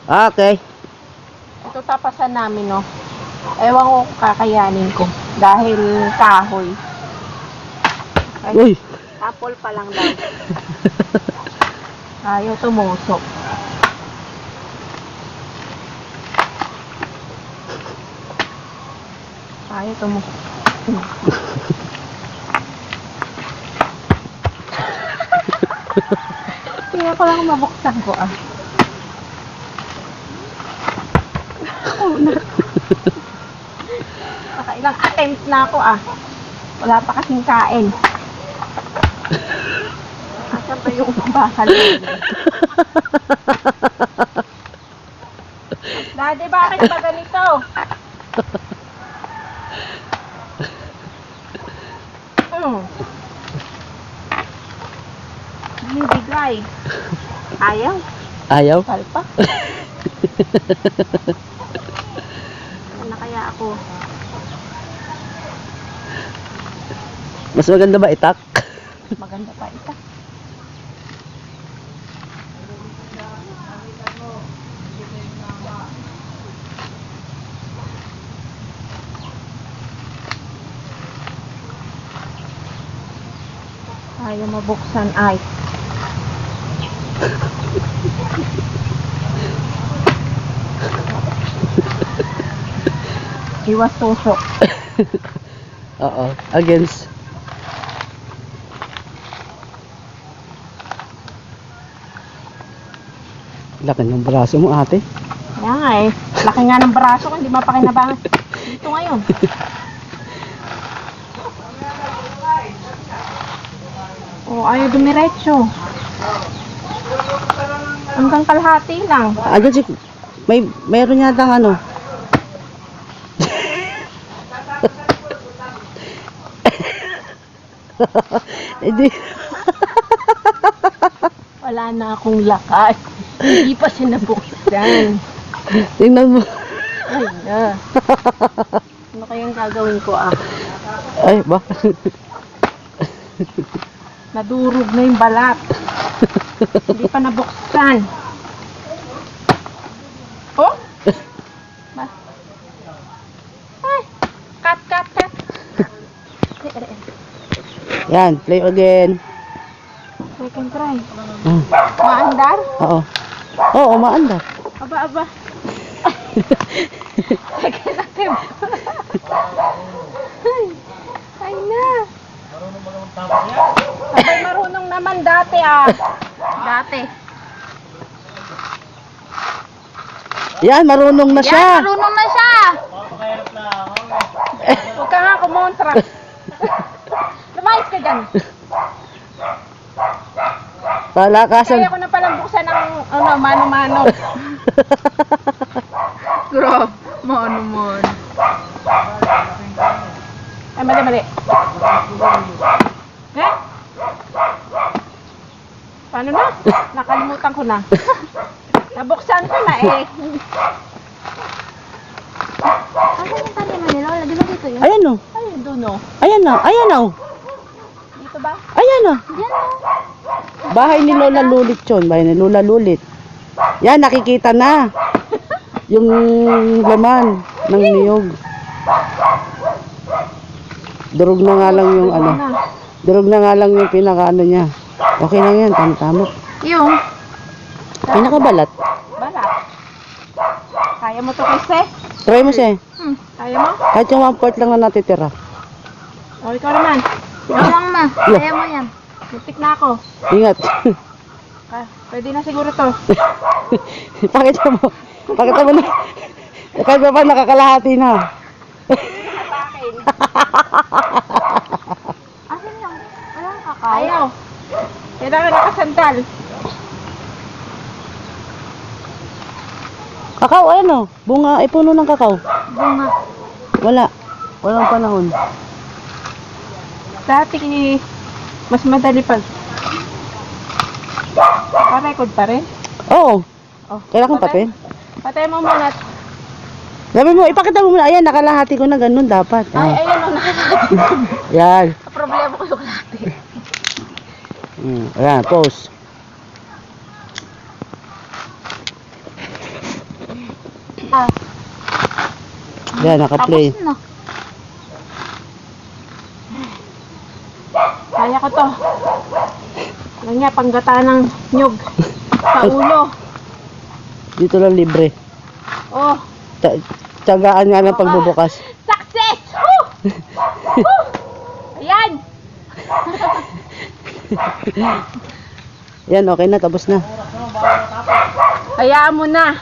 Okay. Ito tapasan namin, no. Ewan ko kung kakayanin ko. Dahil kahoy. Ay, Uy. apple pa lang daw. Ayaw tumusok. Ayaw tumusok. Tingnan ko lang kung mabuksan ko, ah. Oh, nakailang attempt na ako, ah. Wala pa kasing kain. Asan ba yung bakal? Daddy, bakit ba ganito? Bibigay. Ayaw. Ayaw? Palpa. Ano kaya ako? Mas maganda ba itak? Maganda pa ita. Ayaw mabuksan ay. Iwas tusok. Oo. Against. Laki ng braso mo, ate. Kaya nga eh. Laki nga ng braso ko, hindi mapakinabangan. Dito ngayon. Oh, ayaw dumiretso. Hanggang kalahati lang. Agad si... Mayroon yata ano. Hindi. Wala na akong lakas. Hindi pa siya nabuksan. Tingnan mo. Ay na. Ano kayang gagawin ko ah? Ay, ba? Nadurog na yung balat. Hindi pa nabuksan. Oh? Ba? Ay! Cut, cut, cut. Yan, play again. Second try. Ah, Maandar? oo. Oo, maanda. Aba, aba. Second attempt. Ay na. Abay, marunong naman dati ah. Dati. Yan, marunong na siya. Yan, marunong na siya. Huwag ka nga kumontra. Lumayas ka dyan. Palakasan. Kaya ko na palang buksan ng mano-mano. Grabe, mano-mano. Ay, mali. Eh? Paano na? Nakalimutan ko na. Nabuksan ko na eh. Ano yung taniman ni Lola? Di ba dito yun? Ayan o. Ayun, doon o. Ayan o. Ayan o. Dito ba? Ayan o. Diyan o. Bahay ni Lola Lulit yun. Bahay ni Lola Lulit. Yan, nakikita na. Yung laman ng niyog. Durog na nga lang yung ano. Durog na nga lang yung pinakaano niya. Okay lang yan. Tama-tama. Yung? Pinakabalat. Balat. Kaya mo to kasi? Try mo siya. Kaya mo? Kahit yung 1/4 lang na natitira. O, ikaw naman. Ikaw lang ma. Kaya mo yan. Lutik na ako. Ingat. Pwede na siguro to. Pakita mo. Pakita mo na. Kahit pa nakakalahati na. Asan yung? Walang kakao? Ayaw. Kailangan nakasandal. Kakao, ayan o. Bunga, ay puno ng kakao. Bunga. Wala. Walang panahon. Dati mas madali pag. Pa-record pa rin? Oo. Oh, Kailangan patin. Patay mo muna. Sabi mo, ipakita mo muna. Ayan, nakalahati ko na ganun dapat. Ay, ayan o, nakalati. Yan. Problema ko yung kalati. Ayan, pause. Ah, Yan, naka-play. tapos na. Kaya ko to. Ganyan, panggata ng nyug. Sa ulo. Dito lang libre. Oh, Tiyagaan nga ng pagbubukas. success! Woo! Woo! Ayan! Yan, okay na, tapos na. Hayaan mo na.